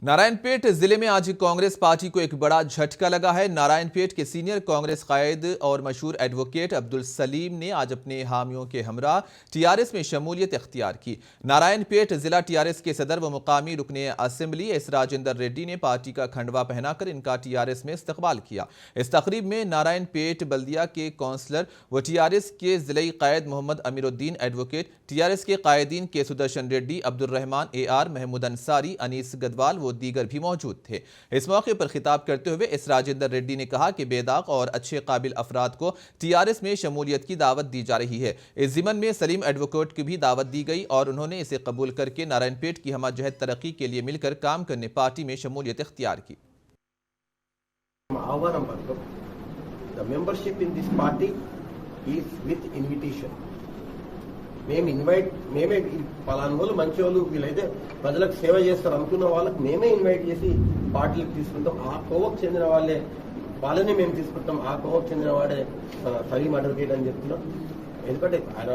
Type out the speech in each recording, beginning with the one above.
नारायणपेट जिले में आज कांग्रेस पार्टी को एक बड़ा झटका लगा है। नारायणपेट के सीनियर कांग्रेस कायद और मशहूर एडवोकेट अब्दुल सलीम ने आज अपने हामियों के हमरा टीआरएस में शमूलियत इख्तियार की। नारायणपेट जिला टीआरएस के सदर व मुकामी रुकने असेंबली एस राजेंद्र रेड्डी ने पार्टी का खंडवा पहनाकर इनका टीआरएस में इस्तकबाल किया। इस तकरीब में नारायणपेट बल्दिया के काउंसलर व टीआरएस के जिले कायद मोहम्मद अमीरुद्दीन एडवोकेट, टीआरएस के कायदीन के सुदर्शन रेड्डी, अब्दुल रहमान AR, महमूद अंसारी, अनीस गदवाल व दीगर भी मौजूद थे। इस मौके पर खिताब करते हुए एस राजेंद्र रेड्डी ने कहा कि बेदाग और अच्छे काबिल अफराद को टीआरएस में शमूलियत की दावत दी जा रही है। इस जिमन में सलीम एडवोकेट की भी दावत दी गई और उन्होंने इसे कबूल करके नारायणपेट की हमाजहत तरक्की के लिए मिलकर काम करने पार्टी में शमूलियत इख्तियार की। The membership in this party is with invitation. మేమే పలానా వాళ్ళు మంచి వాళ్ళు వీళ్ళైతే ప్రజలకు సేవ చేస్తారు అనుకున్న వాళ్ళకి మేమే ఇన్వైట్ చేసి పార్టీలకు తీసుకుంటాం. ఆ కోవకు చెందిన వాళ్ళని మేము తీసుకుంటాం. ఆ కోవకు చెందిన వాడే సలీం అడ్వకేట్ అని చెప్తున్నాం. ఎందుకంటే ఆయన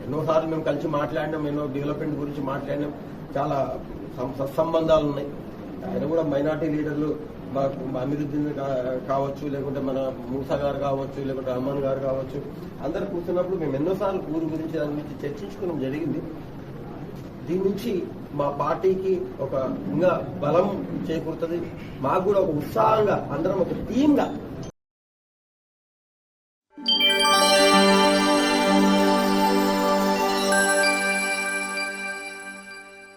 ఎన్నోసార్లు మేము కలిసి మాట్లాడినాం, ఎన్నో డెవలప్మెంట్ గురించి మాట్లాడినాం, చాలా సత్సంబంధాలు ఉన్నాయి. ఆయన కూడా మైనార్టీ లీడర్లు అమీరుద్దీన్ కావచ్చు, లేకుంటే మన మూసా గారు కావచ్చు, లేకుంటే రహమాన్ గారు కావచ్చు, అందరు కూర్చున్నప్పుడు మేము ఎన్నోసార్లు ఊరు గురించి దాని గురించి చర్చించుకోవడం జరిగింది. దీని నుంచి మా పార్టీకి ఒక ఇంకా బలం చేకూరుతుంది. మాకు కూడా ఒక ఉత్సాహంగా అందరం ఒక టీమ్ గా